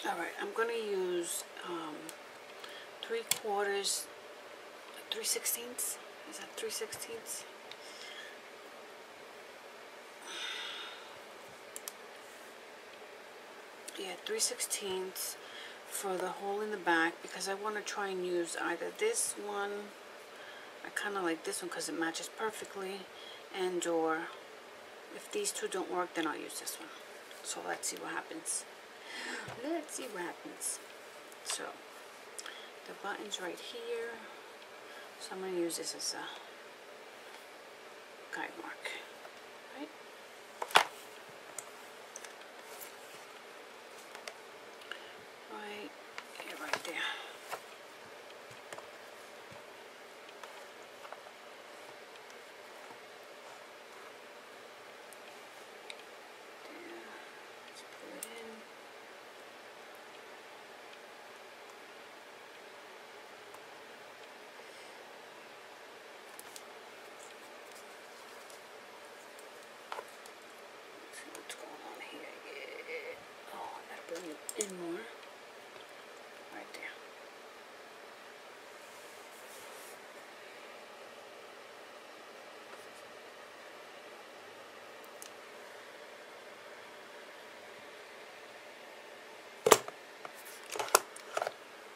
Alright, I'm going to use 3/4, 3/16. Is that 3/16? Yeah, 3/16 for the hole in the back, because I want to try and use either this one, I kind of like this one because it matches perfectly, and or if these two don't work, then I'll use this one. So let's see what happens. Let's see what happens. So the button's right here, so I'm going to use this as a guide mark, right? Right here, right there. Let's put it in. Let's see what's going on here. Yeah. Oh, I gotta bring it in more. Right there.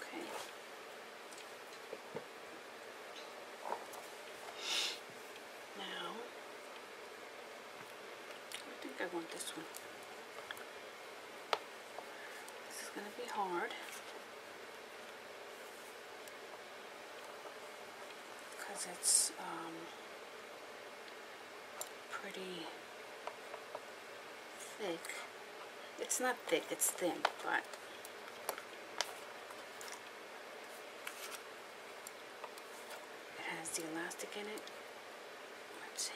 Okay. Now, I think I want this one. This is going to be hard because it's pretty thick. It's not thick, it's thin, but it has the elastic in it. Let's see.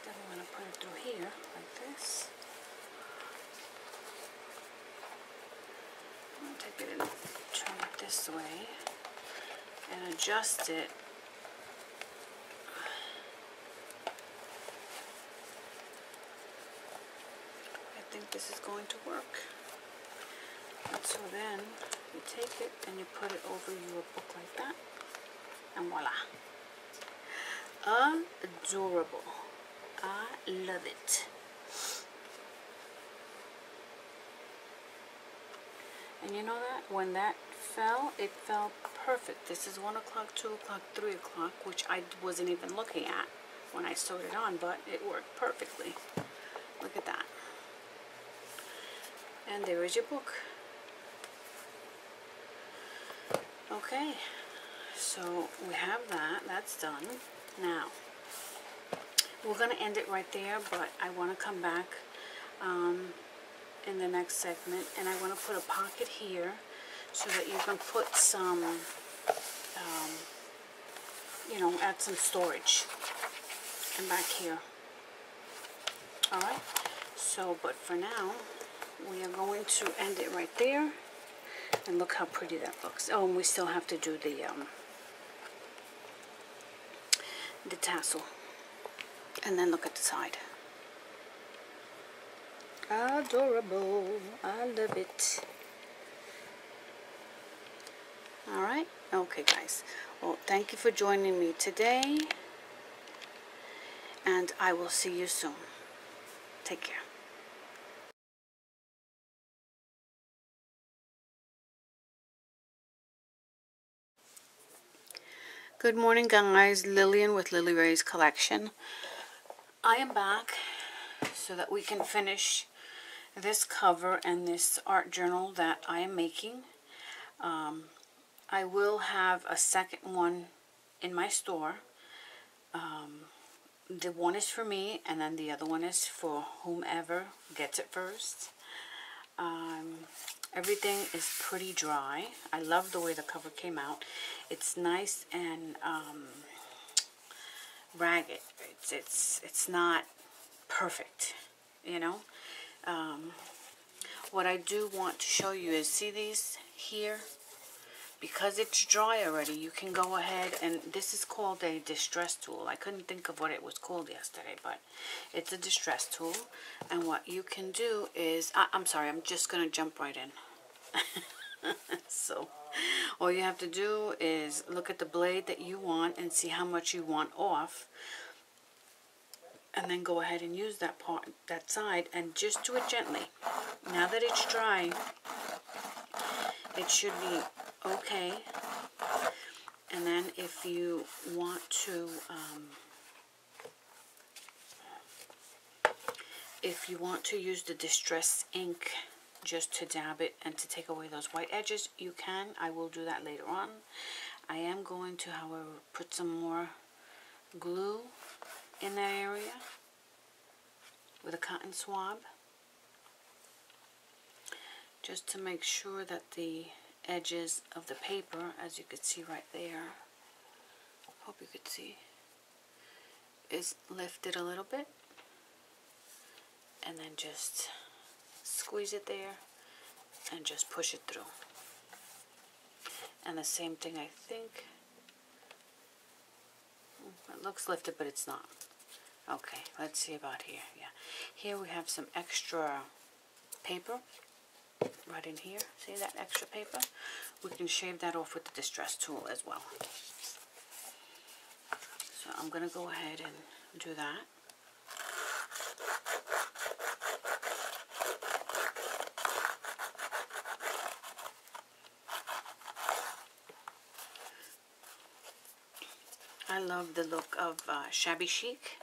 Then I'm going to put it through here like this. I'm going to take it and turn it this way and adjust it. I think this is going to work. And so then you take it and you put it over your book like that, and voila. Adorable. I love it. And you know that when that fell, it fell perfect. This is 1 o'clock, 2 o'clock, 3 o'clock, which I wasn't even looking at when I sewed it on, but it worked perfectly. Look at that. And there is your book. Okay, so we have that. That's done. Now, we're going to end it right there, but I want to come back in the next segment, and I want to put a pocket here so that you can put some, you know, add some storage. And back here. Alright, so, but for now, we are going to end it right there. And look how pretty that looks. Oh, and we still have to do the tassel. And then look at the side. Adorable. I love it. Alright, okay guys. Well, thank you for joining me today. And I will see you soon. Take care. Good morning, guys. Lillian with Lily Ray's Collection. I am back so that we can finish this cover and this art journal that I am making. I will have a second one in my store. The one is for me, and then the other one is for whomever gets it first. Everything is pretty dry. I love the way the cover came out. It's nice and ragged. It's not perfect, you know. What I do want to show you is, see these here? because it's dry already, you can go ahead and, this is called a distress tool. I couldn't think of what it was called yesterday, but it's a distress tool. And what you can do is, I'm sorry, I'm just going to jump right in. So, all you have to do is look at the blade that you want and see how much you want off. And then go ahead and use that part, that side, and just do it gently. Now that it's dry, it should be okay. And then if you want to use the Distress ink just to dab it and to take away those white edges, you can. I will do that later on. I am going to, however, put some more glue in that area with a cotton swab, just to make sure that the edges of the paper, as you can see right there, hope you could see, is lifted a little bit, and then just squeeze it there and just push it through. And the same thing, I think, it looks lifted but it's not. Okay, let's see about here. Yeah, here we have some extra paper right in here. See that extra paper? We can shave that off with the distress tool as well. So I'm going to go ahead and do that. I love the look of Shabby Chic,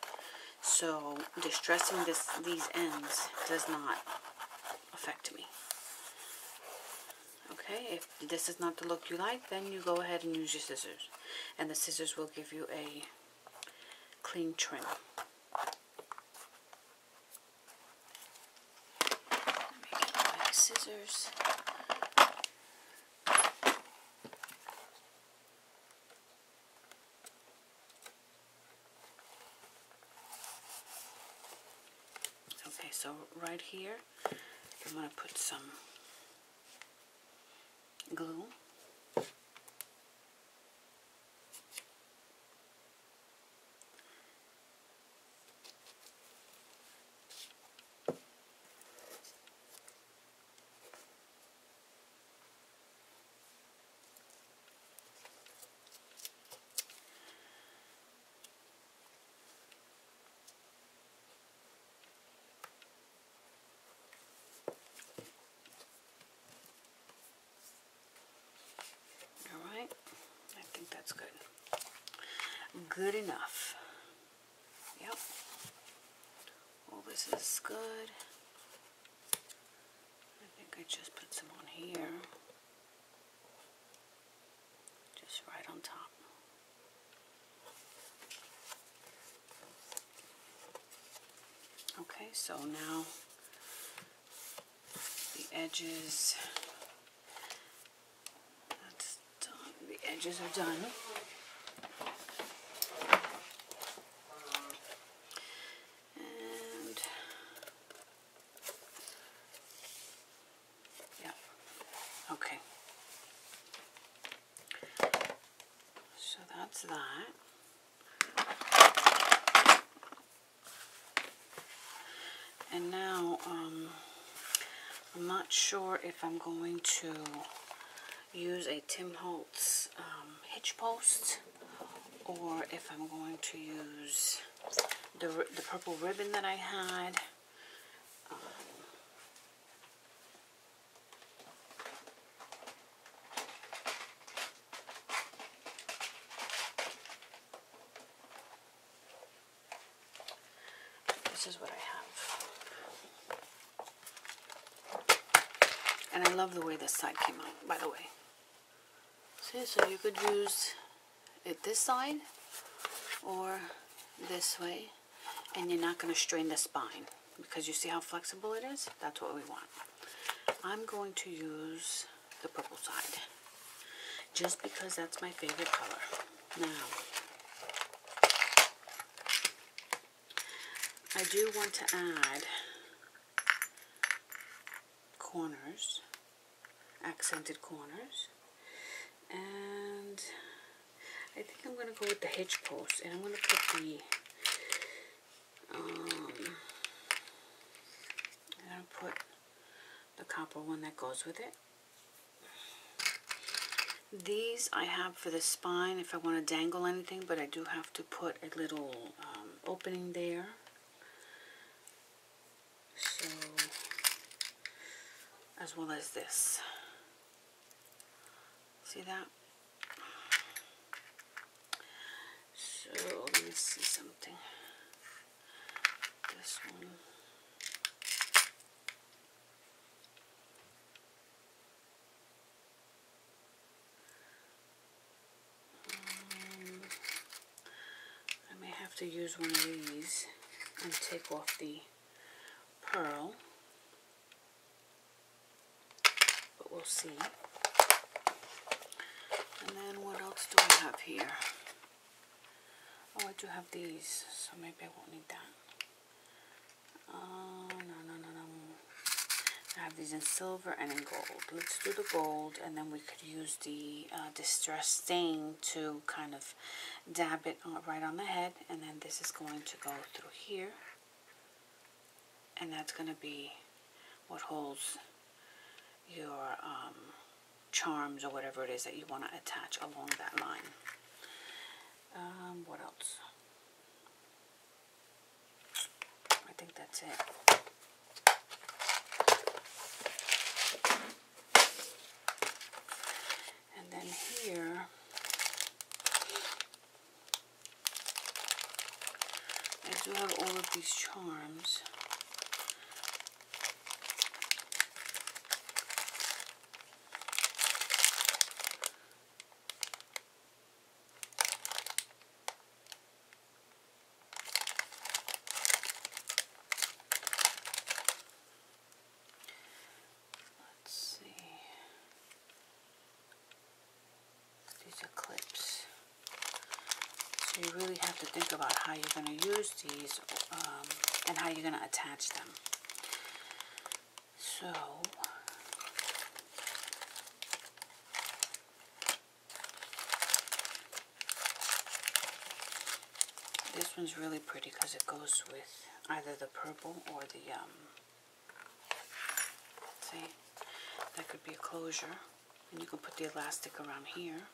so distressing these ends does not affect me. Okay, if this is not the look you like, then you go ahead and use your scissors, and the scissors will give you a clean trim. Let me get my scissors. Okay, so right here, I'm going to put some glue. That's good. Good enough. Yep. All this is good. I think I just put some on here. Just right on top. Okay, so now the edges, that's done. The edges are done. And yeah, okay. So that's that. And now, I'm not sure if I'm going to use a Tim Holtz hitch post, or if I'm going to use the purple ribbon that I had. This is what I have. And I love the way this side came out, by the way. See, so you could use it this side or this way, and you're not going to strain the spine, because you see how flexible it is? That's what we want. I'm going to use the purple side, just because that's my favorite color. Now, I do want to add corners, accented corners, And I think I'm going to go with the hitch post, and I'm going to put the copper one that goes with it. These I have for the spine if I want to dangle anything, but I do have to put a little opening there. So, as well as this. See that? So, let me see something. This one. I may have to use one of these and take off the pearl, but we'll see. And then what else do I have here? Oh, I do have these, so maybe I won't need that. No. I have these in silver and in gold. Let's do the gold, and then we could use the Distress Stain to kind of dab it right on the head, and then this is going to go through here, and that's going to be what holds your charms or whatever it is that you want to attach along that line. What else? I think that's it. And then here, I do have all of these charms. Clips. So you really have to think about how you're going to use these and how you're going to attach them. So this one's really pretty because it goes with either the purple or the see, that could be a closure, and you can put the elastic around here.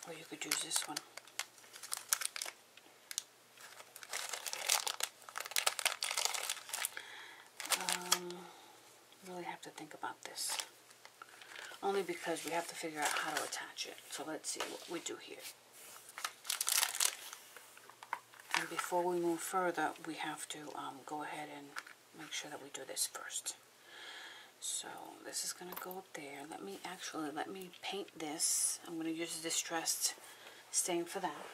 Or you could use this one. Really have to think about this. Only because we have to figure out how to attach it. So let's see what we do here. And before we move further, we have to go ahead and make sure that we do this first. So this is going to go up there. Let me paint this. I'm going to use a Distressed Stain for that.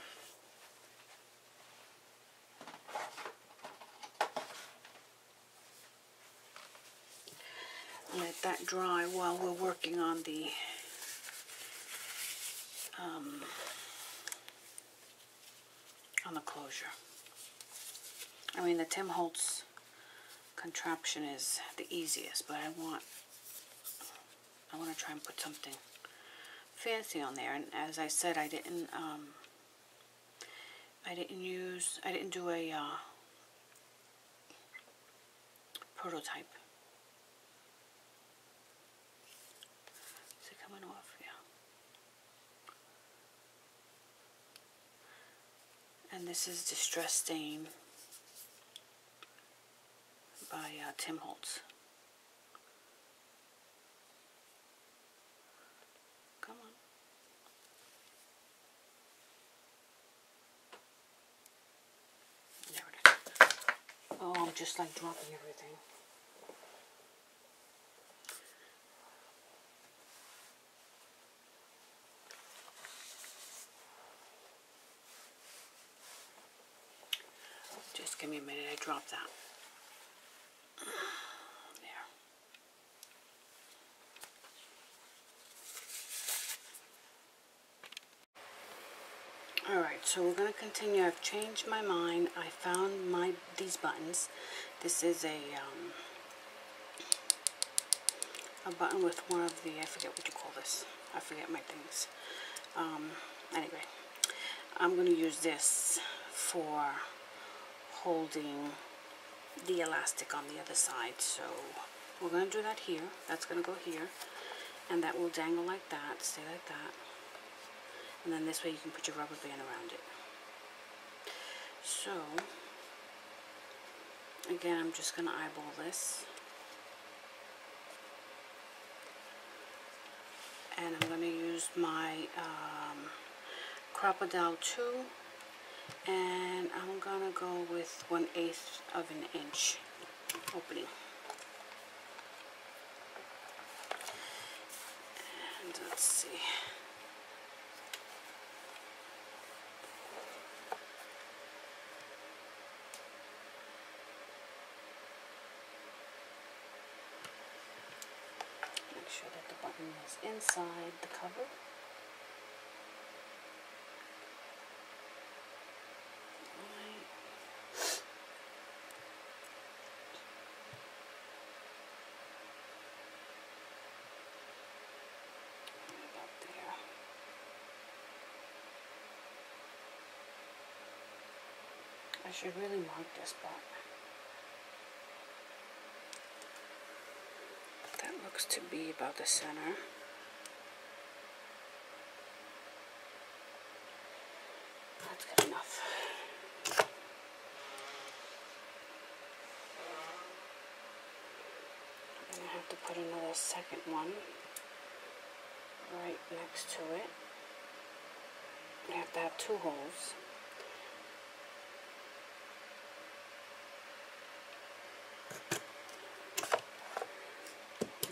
Let that dry while we're working on the closure. I mean, the Tim Holtz contraption is the easiest, but I want to try and put something fancy on there. And as I said, I didn't do a prototype. Is it coming off? Yeah. And this is Distress Stain by Tim Holtz. Come on. There it is. Oh, I'm just like dropping everything. Just give me a minute, I dropped that. There. Alright, so we're going to continue. I've changed my mind. I found these buttons. This is a a button with one of the, I forget what you call this. I forget my things. Anyway, I'm going to use this for holding the elastic on the other side. So we're going to do that here. That's going to go here. And that will dangle like that, stay like that. And then this way you can put your rubber band around it. So, again, I'm just going to eyeball this. And I'm going to use my Crop-A-Dowel 2. And I'm going to go with 1/8 of an inch opening. And let's see. Make sure that the button is inside the cover. I should really mark this, but that looks to be about the center. That's good enough. I'm going to have to put another second one right next to it. You have to have 2 holes.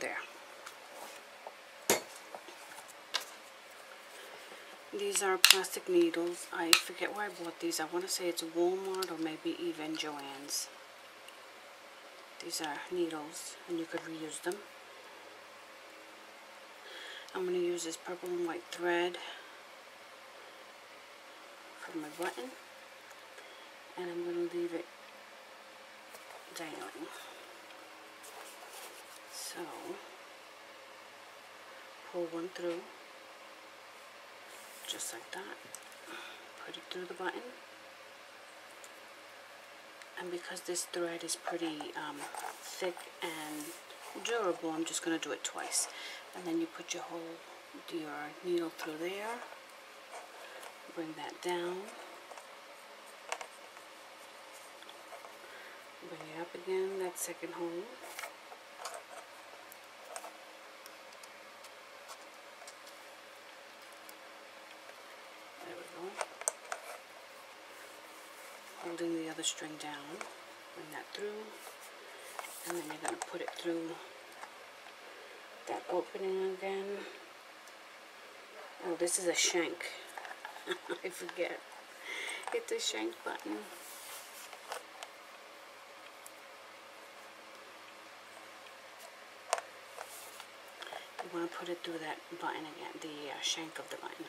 There. These are plastic needles. I forget where I bought these. I want to say it's Walmart or maybe even Joann's. These are needles and you could reuse them. I'm going to use this purple and white thread for my button. And I'm going to leave it dangling. So, pull one through, just like that, put it through the button, and because this thread is pretty thick and durable, I'm just going to do it twice, and then you put your needle through there, bring that down, bring it up again, that second hole. Holding the other string down, bring that through, and then you're going to put it through that opening again. Oh, this is a shank. I forget. It's a shank button. You want to put it through that button again, the shank of the button.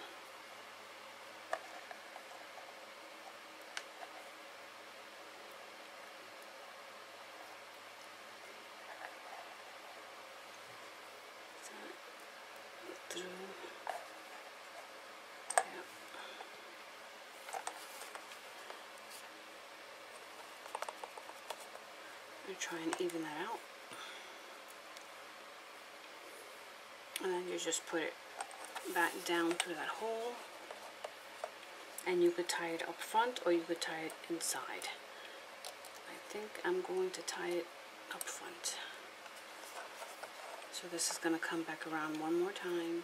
Through. Yep. I'm try and even that out. And then you just put it back down through that hole. And you could tie it up front or you could tie it inside. I think I'm going to tie it up front. So this is going to come back around one more time.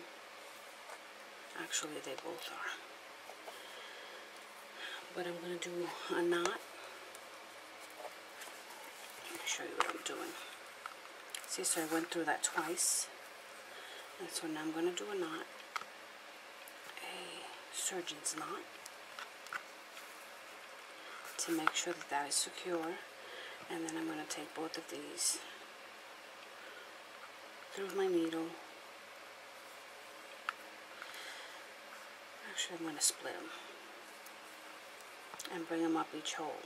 Actually, they both are. But I'm going to do a knot. Let me show you what I'm doing. See, so I went through that twice. And so now I'm going to do a knot. A surgeon's knot. To make sure that that is secure. And then I'm going to take both of these through my needle. Actually, I'm going to split them and bring them up each hole.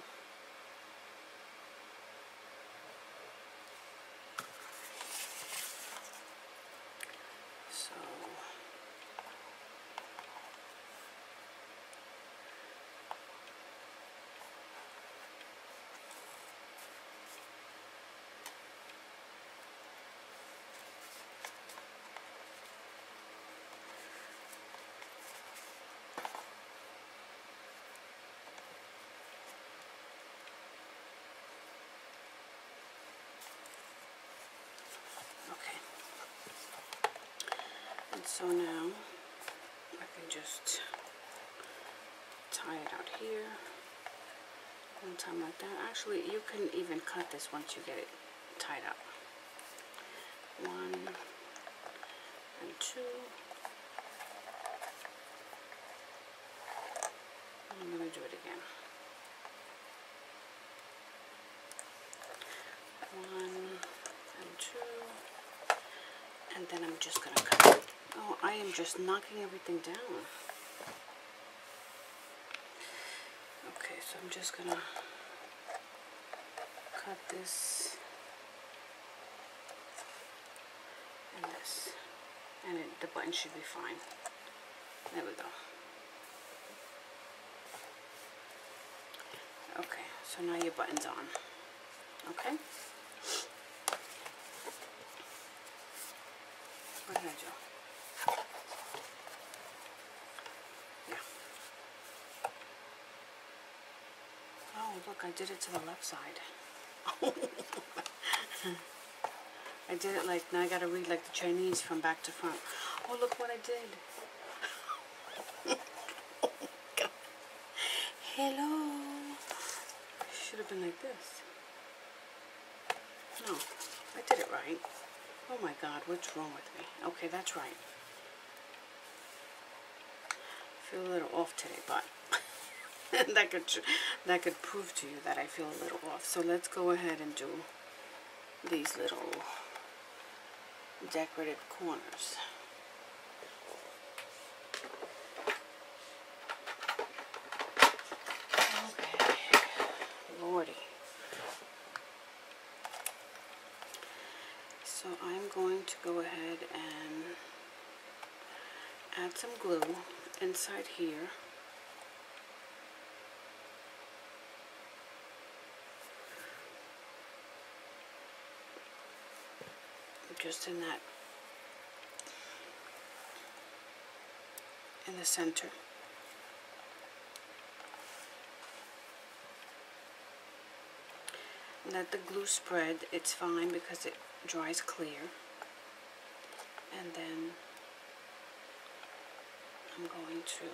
So now I can just tie it out here. One time like that. Actually, you can even cut this once you get it tied up. 1 and 2. I'm going to do it again. 1 and 2. And then I'm just going to cut it. Oh, I am just knocking everything down. Okay, so I'm just going to cut this and this. And the button should be fine. There we go. Okay, so now your button's on. Okay? What did I do? Yeah. Oh, look, I did it to the left side. I did it like, now I gotta read like the Chinese from back to front. Oh, look what I did. Hello. Should have been like this. No, I did it right. Oh my God, what's wrong with me? Okay, that's right. I feel a little off today, but that could prove to you that I feel a little off. So let's go ahead and do these little decorated corners. Okay, Lordy. So I'm going to go ahead and add some glue inside here. Just in the center. Let the glue spread. It's fine because it dries clear. And then I'm going to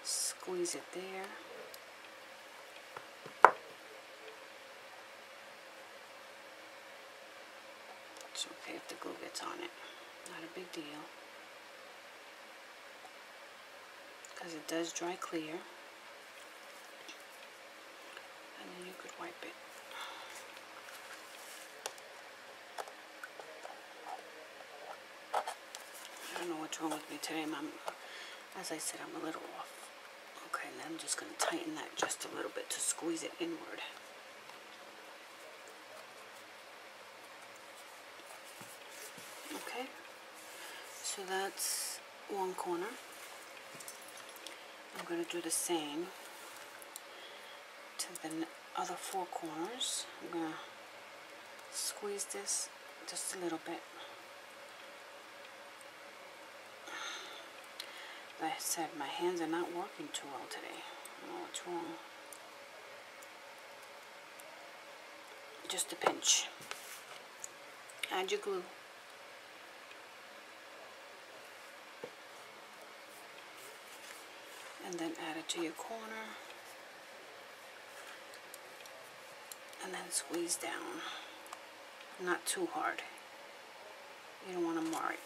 squeeze it there. It's okay if the glue gets on it. Not a big deal. Because it does dry clear. And then you could wipe it. I don't know what's wrong with me today. As I said, I'm a little off. Okay, and I'm just going to tighten that just a little bit to squeeze it inward. Okay, so that's one corner. I'm going to do the same to the other 4 corners. I'm going to squeeze this just a little bit. Like I said, my hands are not working too well today. I don't know what's wrong. Just a pinch. Add your glue. And then add it to your corner. And then squeeze down. Not too hard. You don't want to mar it.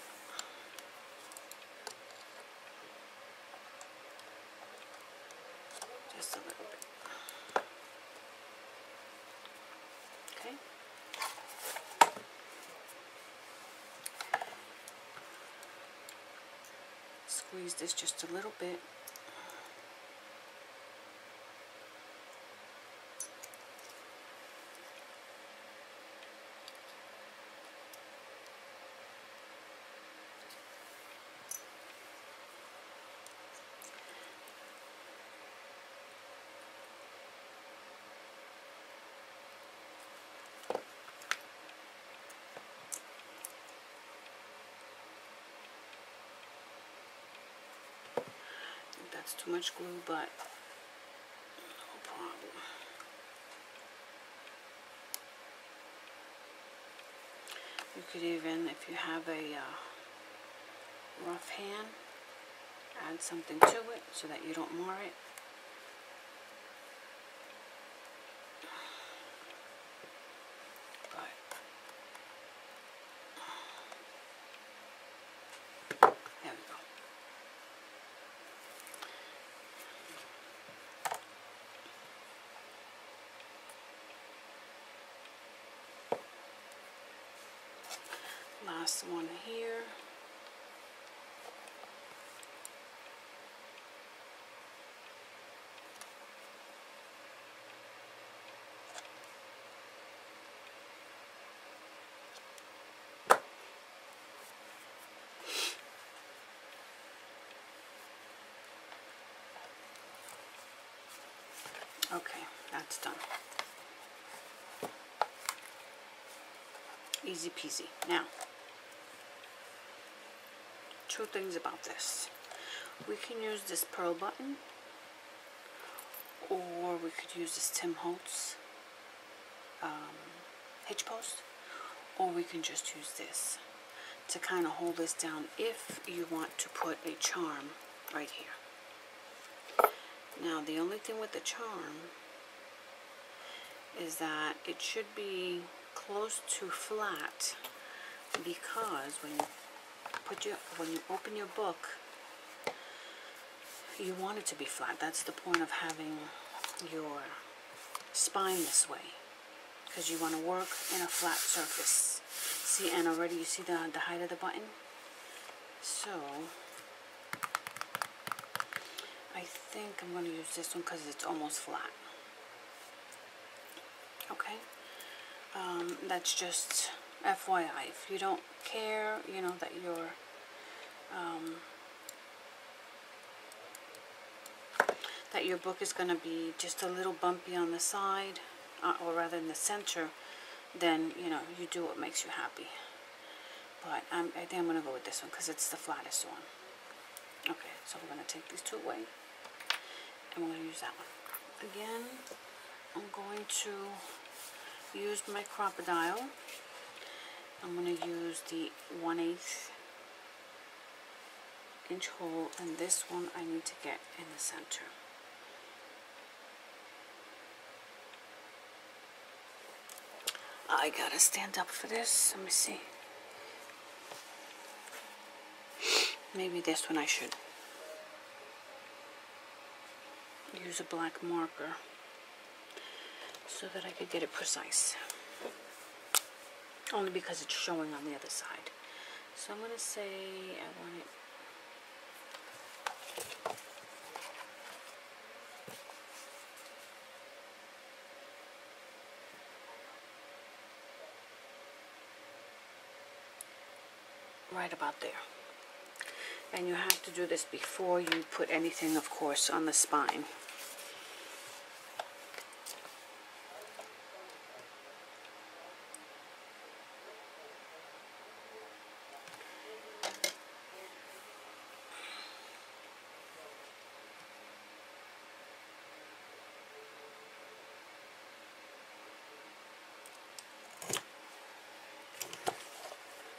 Just a little bit. Okay. Squeeze this just a little bit. That's too much glue, but no problem. You could even, if you have a rough hand. Add something to it so that you don't mar it. But there we go. Last one here. Okay, that's done. Easy peasy. Now, two things about this. We can use this pearl button, or we could use this Tim Holtz hitch post, or we can just use this to kind of hold this down if you want to put a charm right here. Now, the only thing with the charm is that it should be close to flat, because when you open your book, you want it to be flat. That's the point of having your spine this way, because you want to work in a flat surface. See, and already you see the height of the button? So I think I'm going to use this one because it's almost flat. Okay, that's just FYI. If you don't care, you know, that your book is going to be just a little bumpy on the side, or rather in the center, then, you know, you do what makes you happy. But I think I'm going to go with this one because it's the flattest one. Okay, so we're going to take these two away, and we're going to use that one. Again, I'm going to use my Crop-A-Dile. I'm going to use the 1/8 inch hole, and this one I need to get in the center. I gotta stand up for this. Let me see. Maybe this one I should use a black marker so that I could get it precise. Only because it's showing on the other side. So I'm going to say I want it right about there. And you have to do this before you put anything, of course, on the spine.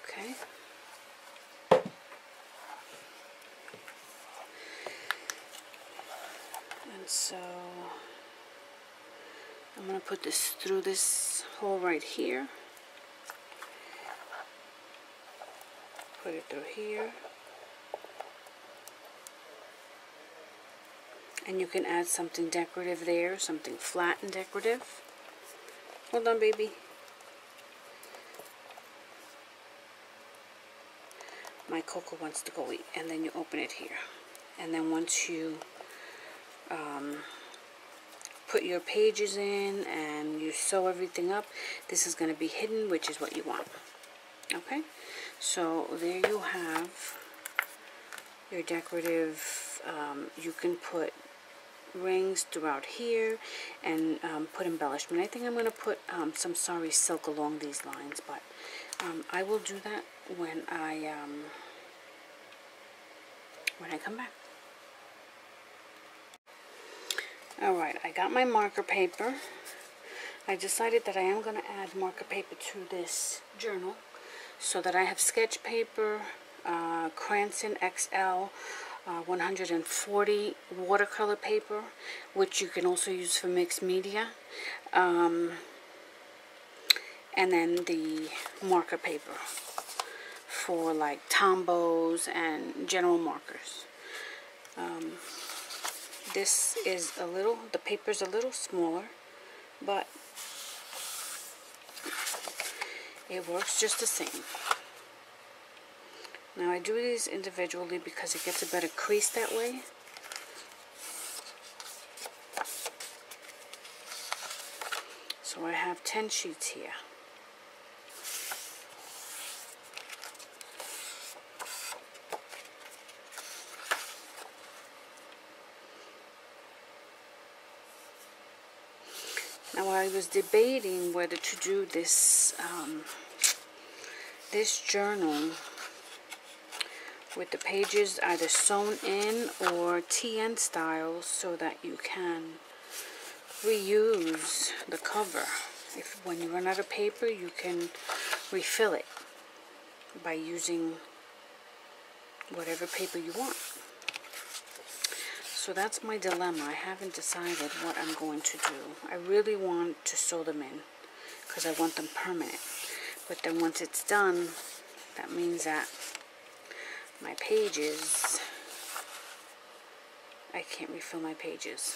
Okay. And so I'm going to put this through this hole right here. Put it through here. And you can add something decorative there, something flat and decorative. Hold on, baby. My Coco wants to go eat. And then you open it here. And then once you put your pages in and you sew everything up, this is going to be hidden, which is what you want. Okay? So there you have your decorative. You can put rings throughout here and put embellishment. I think I'm going to put some sari silk along these lines, but I will do that when I come back. Alright, I got my marker paper. I decided that I am going to add marker paper to this journal so that I have sketch paper Cranston XL 140 watercolor paper, which you can also use for mixed media. And then the marker paper for like Tombows and general markers. This is the paper's a little smaller, but it works just the same. Now I do these individually because it gets a better crease that way. So I have 10 sheets here. Now I was debating whether to do this this journal with the pages either sewn in or TN style, so that you can reuse the cover. If when you run out of paper, you can refill it by using whatever paper you want. So that's my dilemma. I haven't decided what I'm going to do. I really want to sew them in because I want them permanent. But then once it's done, that means that my pages, I can't refill my pages.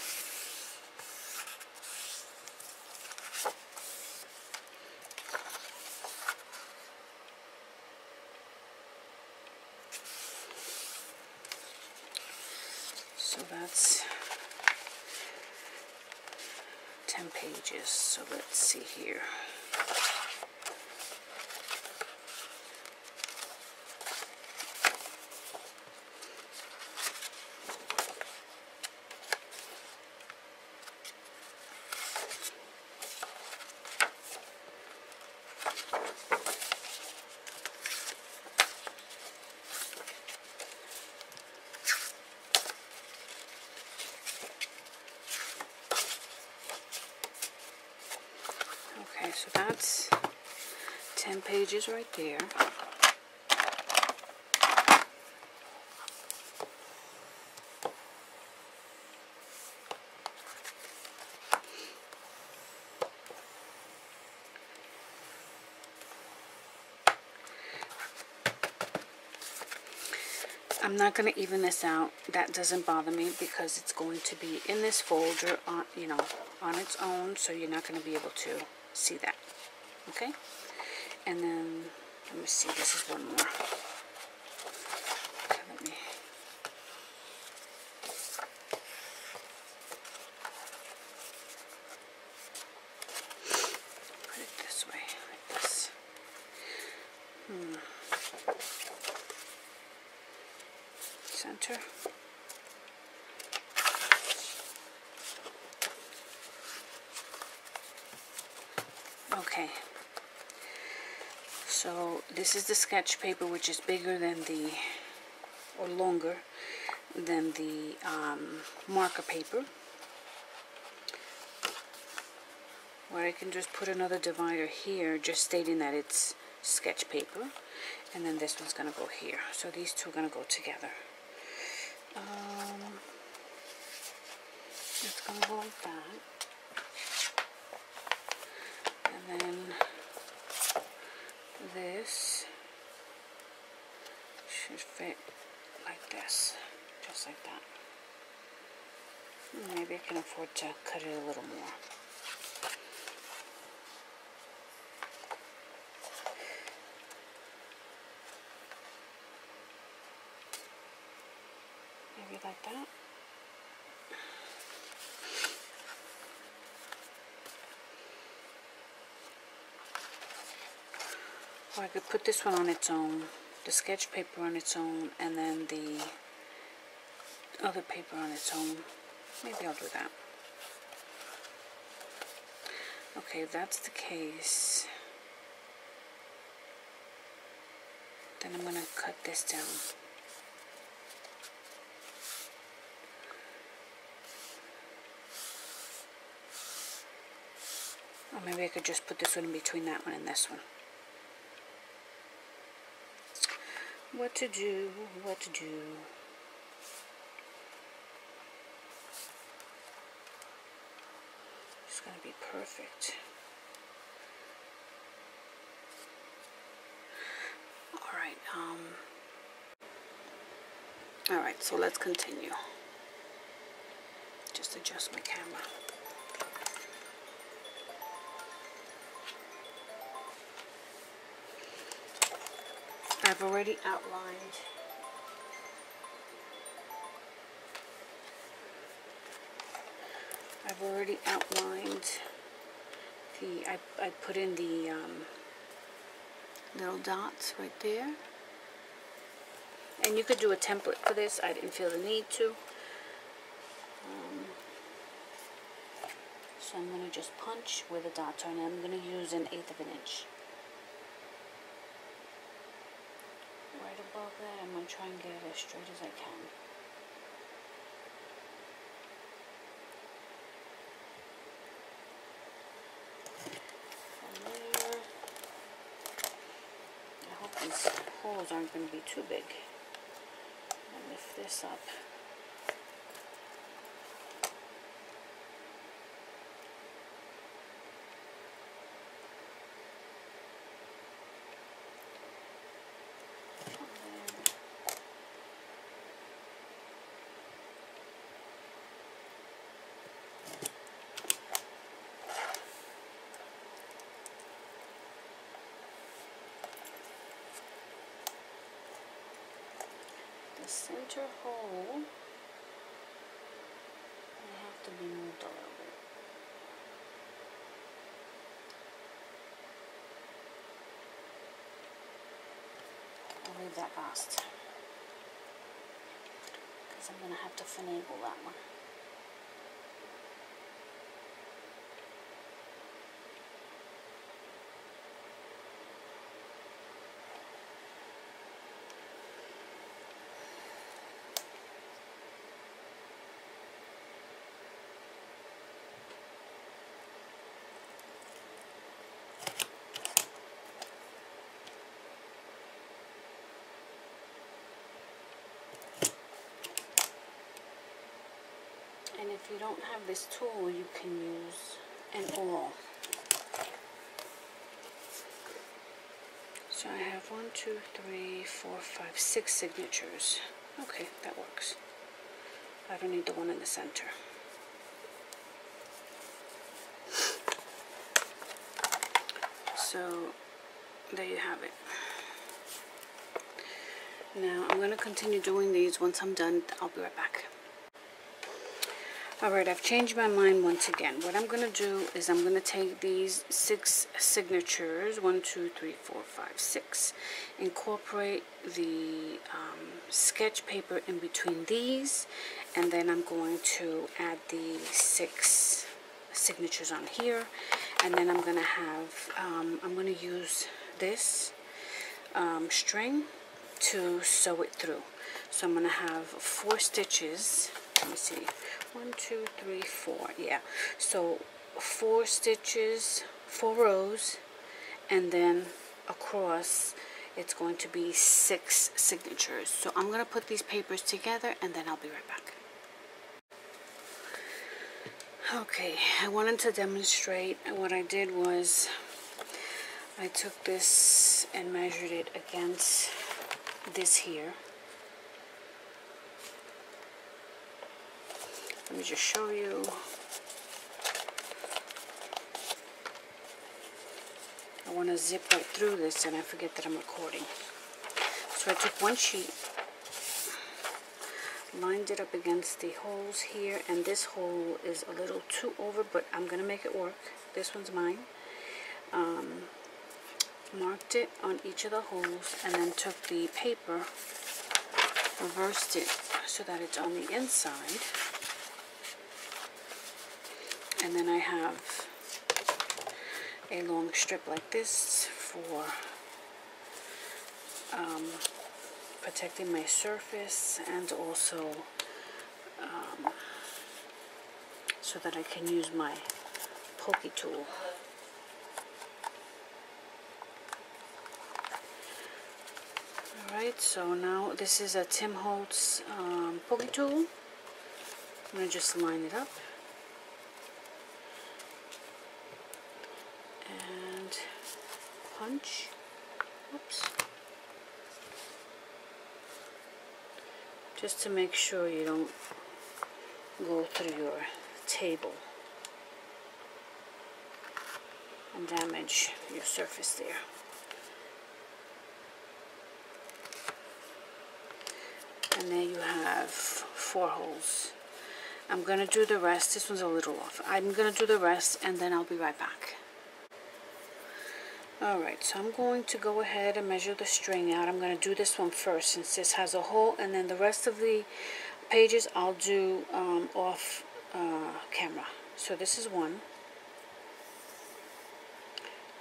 So that's 10 pages. So let's see here. Okay, so that's 10 pages right there. I'm not going to even this out. That doesn't bother me because it's going to be in this folder on, on its own, so you're not going to be able to see that. Okay? And then, let me see, this is one more. Okay, let me... put it this way, like this. Center. Okay, so this is the sketch paper, which is bigger than or longer than the marker paper, where I can just put another divider here, just stating that it's sketch paper, and then this one's going to go here. So these two are going to go together. It's going to go like that. And then this should fit like this, just like that. Maybe I can afford to cut it a little more. Maybe like that. Or I could put this one on its own, the sketch paper on its own, and then the other paper on its own. Maybe I'll do that. Okay, if that's the case, then I'm going to cut this down. Or maybe I could just put this one in between that one and this one. what to do, what to do. It's gonna be perfect. All right, so let's continue. Just adjust my camera. I've already outlined the, I put in the little dots right there. And you could do a template for this. I didn't feel the need to. So I'm going to just punch where the dots are, and I'm going to use 1/8 of an inch. Right above that, I'm going to try and get it as straight as I can. From there, I hope these holes aren't going to be too big. I'll lift this up. The center hole will have to be moved a little bit. I'll leave that last, because I'm going to have to finagle that one. And if you don't have this tool, you can use an awl. So I have 1, 2, 3, 4, 5, 6 signatures. Okay, that works. I don't need the one in the center. So there you have it. Now I'm going to continue doing these. Once I'm done, I'll be right back. Alright, I've changed my mind once again. What I'm going to do is I'm going to take these 6 signatures, 1, 2, 3, 4, 5, 6, incorporate the sketch paper in between these, and then I'm going to add the 6 signatures on here, and then I'm going to have, I'm going to use this string to sew it through. So I'm going to have 4 stitches. Let me see, 1, 2, 3, 4, yeah, so 4 stitches, 4 rows, and then across it's going to be 6 signatures. So I'm going to put these papers together and then I'll be right back. Okay, I wanted to demonstrate. What I did was I took this and measured it against this here. Let me just show you. I want to zip right through this and I forget that I'm recording. So I took one sheet, lined it up against the holes here, and this hole is a little too over, but I'm going to make it work. This one's mine. Marked it on each of the holes and then took the paper, reversed it so that it's on the inside. And then I have a long strip like this for protecting my surface, and also so that I can use my pokey tool. Alright, so now this is a Tim Holtz Poke Tool. I'm going to just line it up. And punch. Oops. Just to make sure you don't go through your table and damage your surface there. And there you have 4 holes. I'm going to do the rest. This one's a little off. I'm going to do the rest and then I'll be right back. Alright, so I'm going to go ahead and measure the string out. I'm going to do this one first since this has a hole, and then the rest of the pages I'll do off camera. So this is 1,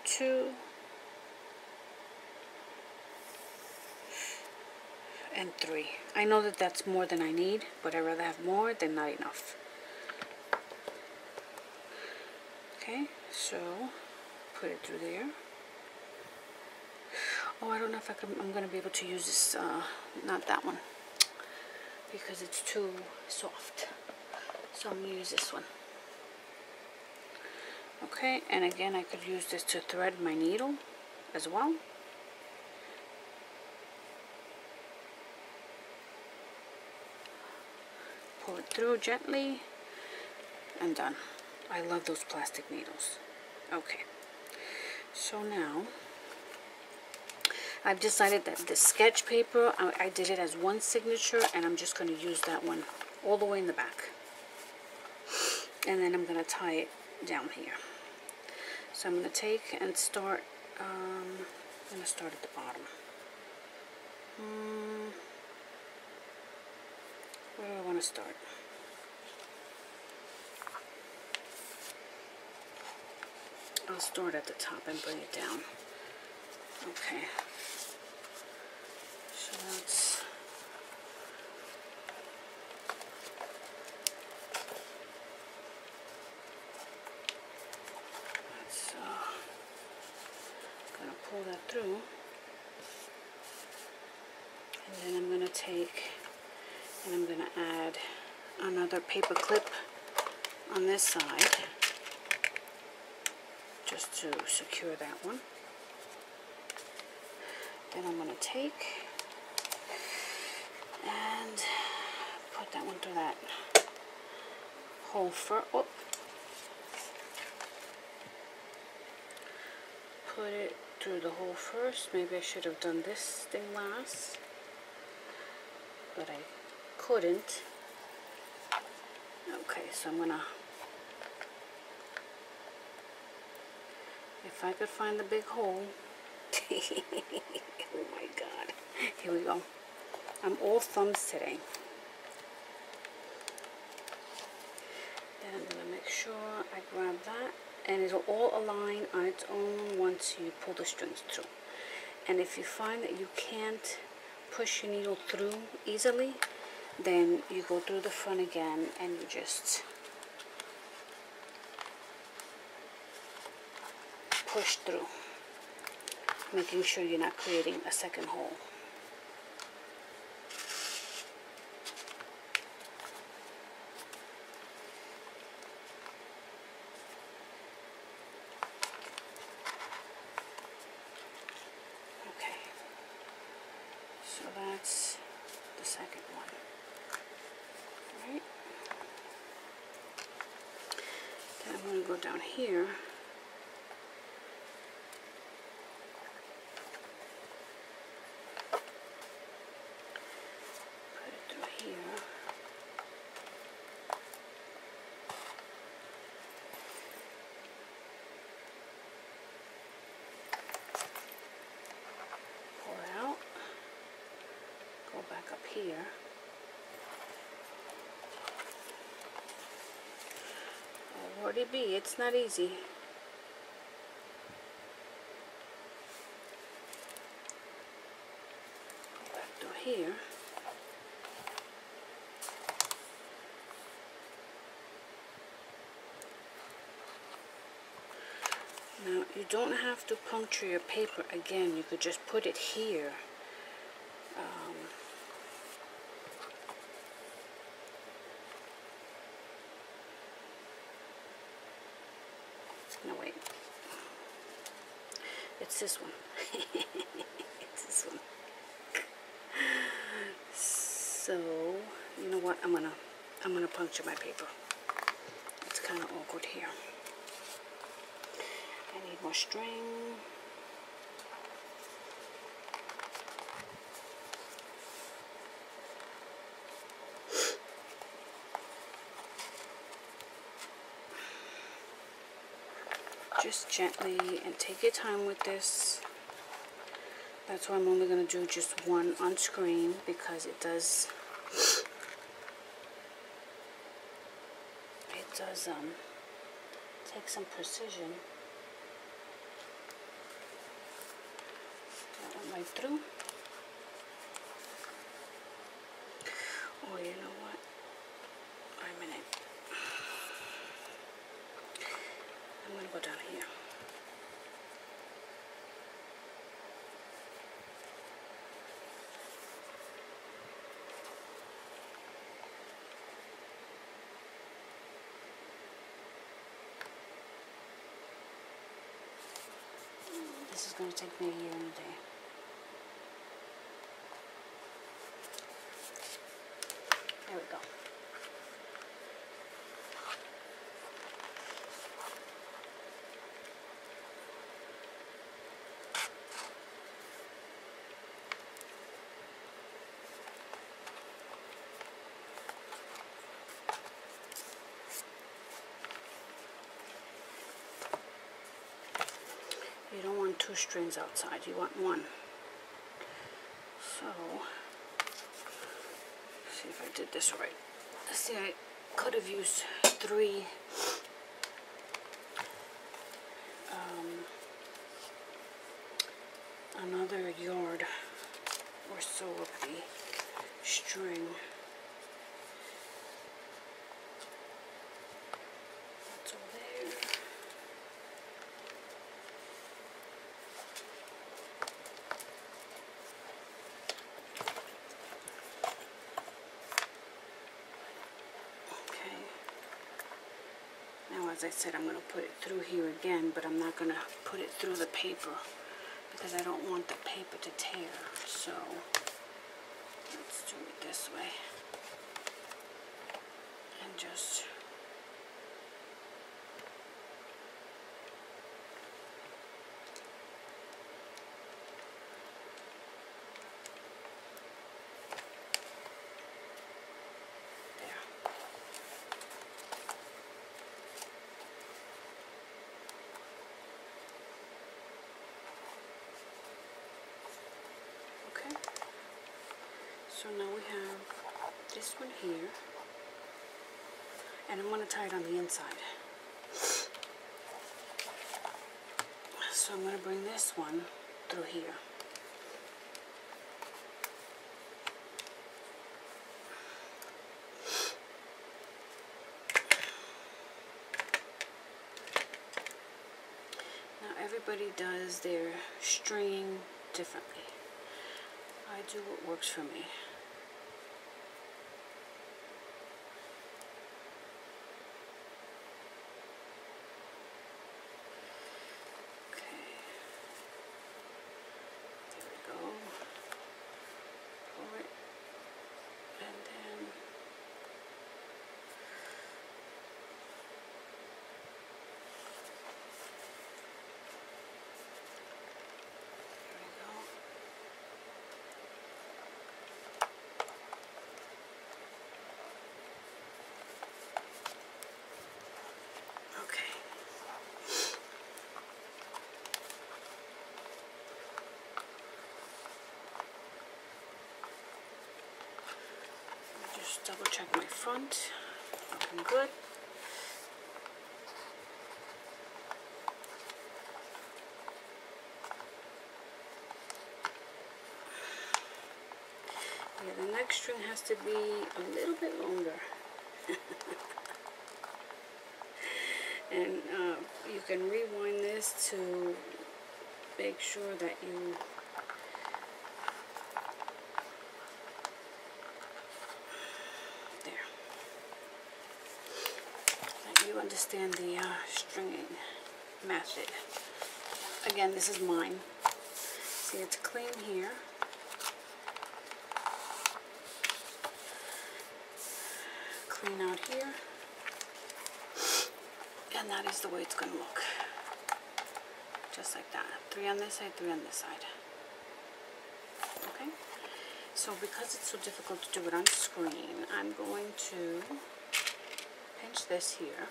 2, and 3. I know that that's more than I need, but I'd rather have more than not enough. Okay, so put it through there. Oh, I don't know if I'm going to be able to use this, not that one, because it's too soft. So I'm going to use this one. Okay, and again, I could use this to thread my needle as well. Pull it through gently, and done. I love those plastic needles. Okay, so now I've decided that the sketch paper, I did it as one signature, and I'm just going to use that one all the way in the back. And then I'm going to tie it down here. So I'm going to take and start, I'm going to start at the bottom. Where do I want to start? I'll start at the top and bring it down. Okay. So let's gonna pull that through, and then I'm gonna take and I'm gonna add another paper clip on this side just to secure that one. Then I'm gonna take and put that one through that hole first. Oh. Put it through the hole first. Maybe I should have done this thing last, but I couldn't. Okay, so I'm gonna, if I could find the big hole. Oh my god. Here we go. I'm all thumbs today. Then I'm going to make sure I grab that, and it'll all align on its own once you pull the strings through. And if you find that you can't push your needle through easily, then you go through the front again and you just push through, making sure you're not creating a second hole. Okay, so that's the second one. All right. Then I'm going to go down here. Back up here. Oh, Lordy be, it's not easy. Go back to here. Now, you don't have to puncture your paper again. You could just put it here No, wait. It's this one. It's this one. So, you know what? I'm gonna puncture my paper. It's kind of awkward here. I need more string. Just gently, and take your time with this. That's why I'm only going to do just one on screen, because it does take some precision. That went right through. Oh, you know what? Wait a minute. I'm going to go down here. This is going to take me a year and a day. There we go. You don't want two strings outside, you want one. So, see if I did this right. See, I could have used three another yard or so of the string. That's over there. Okay. Now, as I said, I'm going to put it through here again, but I'm not going to put it through the paper because I don't want the paper to tear. So, let's do it this way. And just so now we have this one here, and I'm going to tie it on the inside. So I'm going to bring this one through here. Now everybody does their stringing differently. I do what works for me. Double check my front, looking good. Yeah, the next string has to be a little bit longer. And you can rewind this to make sure that you understand the stringing. method. Again, this is mine. See, it's clean here. Clean out here. And that is the way it's going to look. Just like that. 3 on this side, 3 on this side. Okay? So because it's so difficult to do it on screen, I'm going to pinch this here.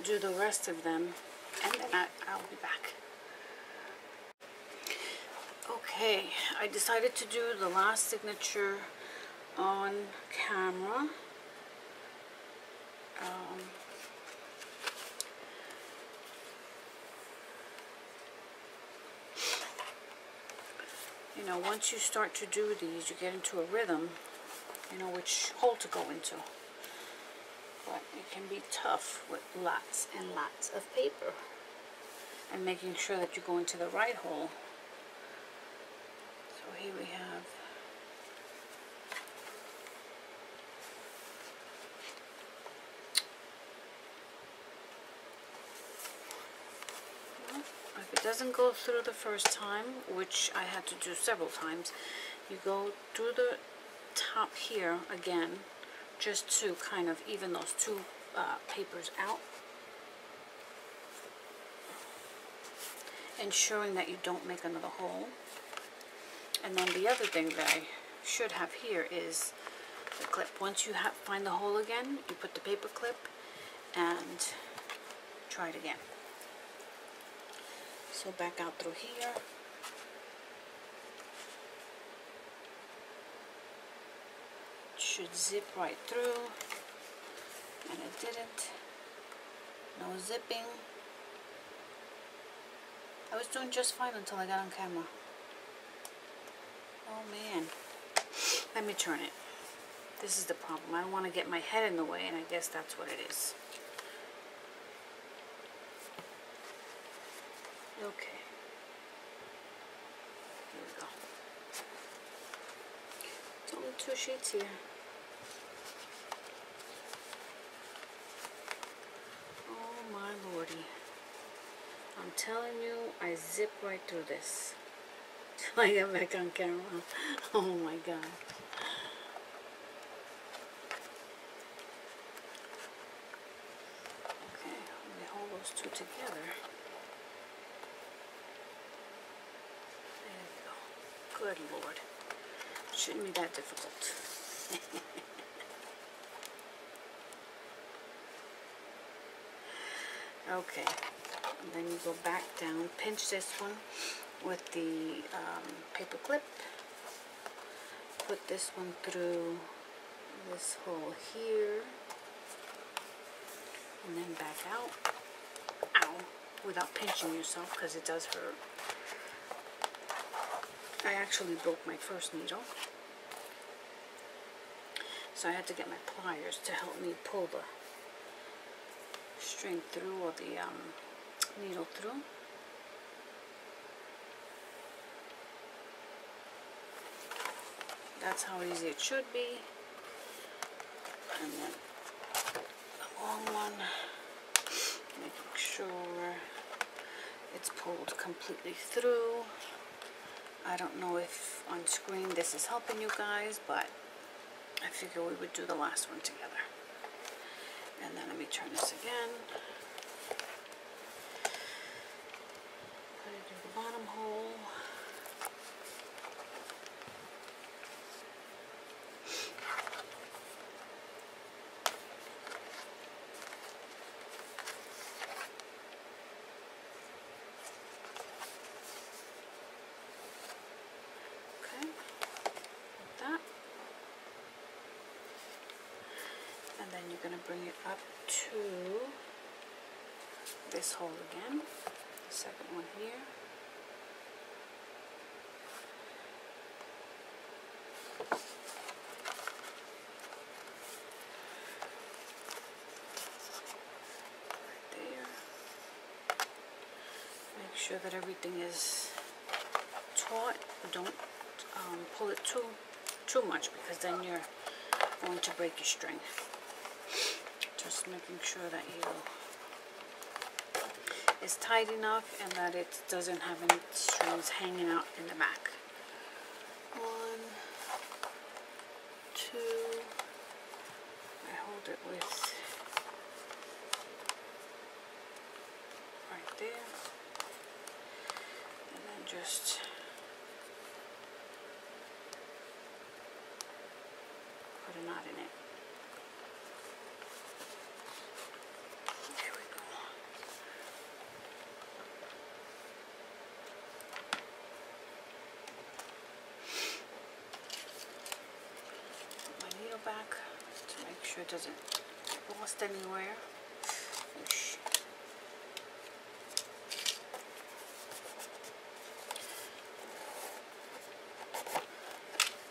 Do the rest of them, and then I'll be back. Okay, I decided to do the last signature on camera. You know, once you start to do these, you get into a rhythm, you know, which hole to go into. But it can be tough with lots and lots of paper. And making sure that you go into the right hole. So here we have if it doesn't go through the first time, which I had to do several times, you go through the top here again, just to kind of even those two papers out, ensuring that you don't make another hole. And then the other thing that I should have here is the clip. Once you find the hole again, you put the paper clip and try it again. So back out through here. It should zip right through, and it didn't. No zipping. I was doing just fine until I got on camera. Oh man. Let me turn it. This is the problem. I don't want to get my head in the way, and I guess that's what it is. Okay. Here we go. It's only 2 sheets here. Oh my lordy. I'm telling you, I zip right through this. Till I get back on camera. Oh my god. Okay, let me hold those two together. There we go. Good Lord. Shouldn't be that difficult. Okay. And then you go back down, pinch this one with the paper clip, put this one through this hole here, and then back out. Ow! Without pinching yourself, because it does hurt. I actually broke my first needle, so I had to get my pliers to help me pull the string through, or the needle through. That's how easy it should be. And then the long one, making sure it's pulled completely through. I don't know if on screen this is helping you guys, but I figure we would do the last one together. And then let me turn this again. Put it in the bottom hole. Okay, like that. And then you're going to bring it up to this hole again, the second one here. Right there. Make sure that everything is taut. Don't pull it too much, because then your going to break your string. Just making sure that it's tight enough and that it doesn't have any strings hanging out in the back. 1, 2, I hold it with right there, and then just put a knot in it. There we go. Put my needle back to make sure it doesn't get lost anywhere. Whoosh.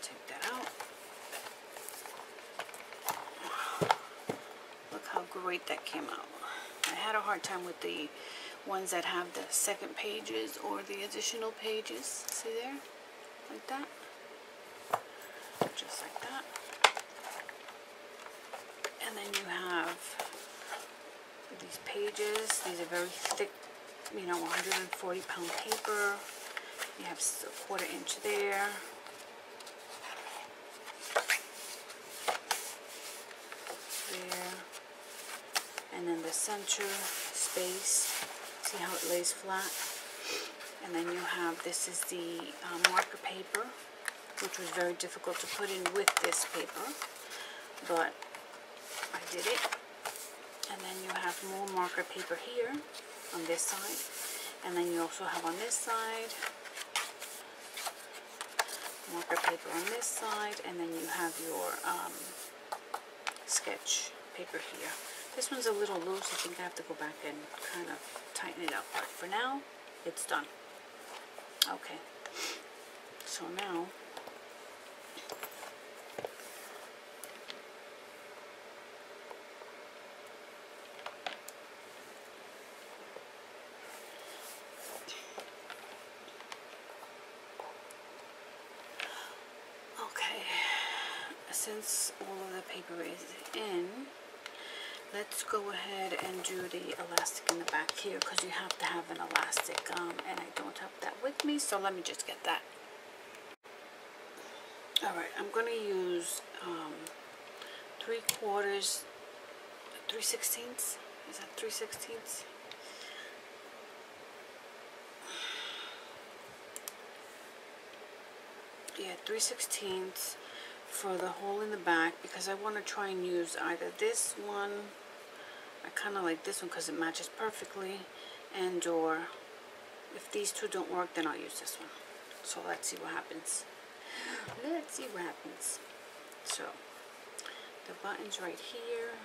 Take that out. Look how great that came out. I had a hard time with the ones that have the second pages or the additional pages. See there? Like that. Just like that. And then you have these pages. These are very thick, 140-pound paper. You have a 1/4 inch there. There. And then the center space. See how it lays flat? And then you have, this is the marker paper, which was very difficult to put in with this paper, but I did it. And then you have more marker paper here on this side, and then you also have on this side marker paper on this side, and then you have your sketch paper here. This one's a little loose. I think I have to go back and kind of tighten it up, but for now it's done. Okay, so now since all of the paper is in, let's go ahead and do the elastic in the back here, because you have to have an elastic, and I don't have that with me, so let me just get that. Alright, I'm going to use 3/4, 3/16, is that 3/16? Yeah, 3/16 for the hole in the back, because I want to try and use either this one, I kind of like this one because it matches perfectly, and or if these two don't work, then I'll use this one. So let's see what happens. Let's see what happens. So the button's right here,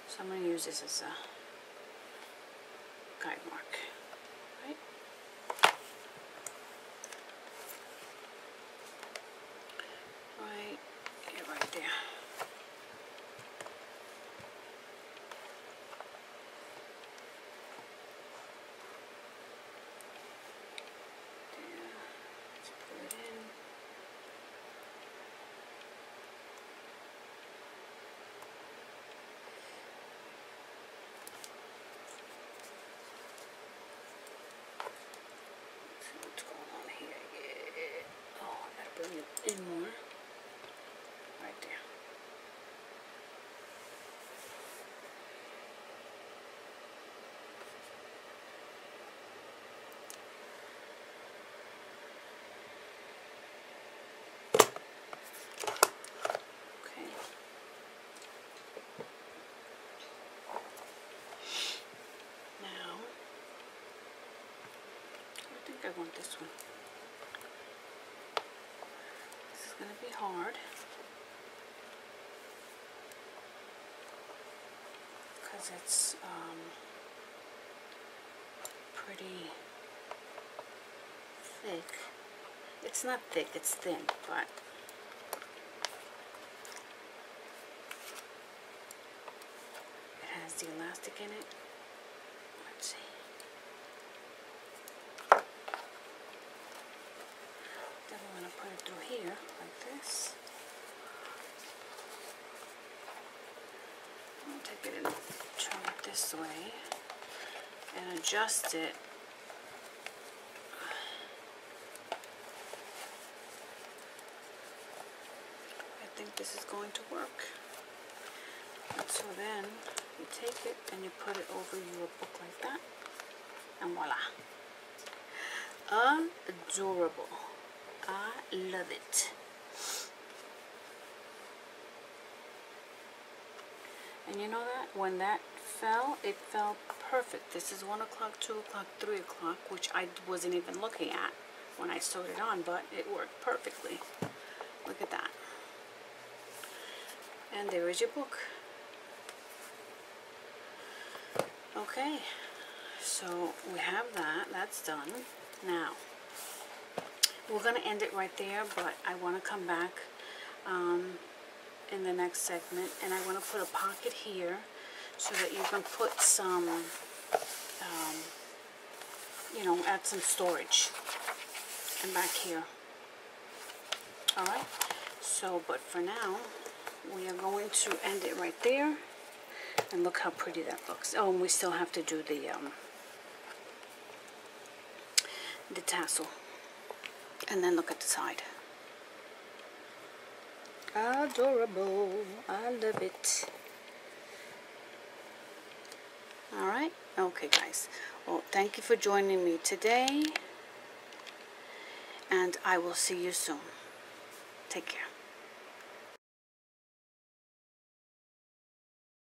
so I'm going to use this as a guide mark. Right? Right there. Let's put it in. Let's see what's going on here. Yeah. Oh, I gotta bring it in more. Right there. Okay. Now, I think I want this one. This is going to be hard, because it's pretty thick. It's not thick, it's thin, but it has the elastic in it. Let's see. Then I'm going to put it through here like this. this way and adjust it. I think this is going to work. And so then you take it and you put it over your book like that, and voila. Adorable. I love it. And you know that when that fell, it fell perfect. This is 1 o'clock, 2 o'clock, 3 o'clock, which I wasn't even looking at when I sewed it on, but it worked perfectly. Look at that. And there is your book. Okay, so we have that. That's done. Now, we're going to end it right there, but I want to come back in the next segment, and I want to put a pocket here so that you can put some, you know, add some storage. And back here. Alright, so, but for now, we are going to end it right there. And look how pretty that looks. Oh, and we still have to do the tassel. And then look at the side. Adorable. I love it. Alright, okay guys. Well, thank you for joining me today. And I will see you soon. Take care.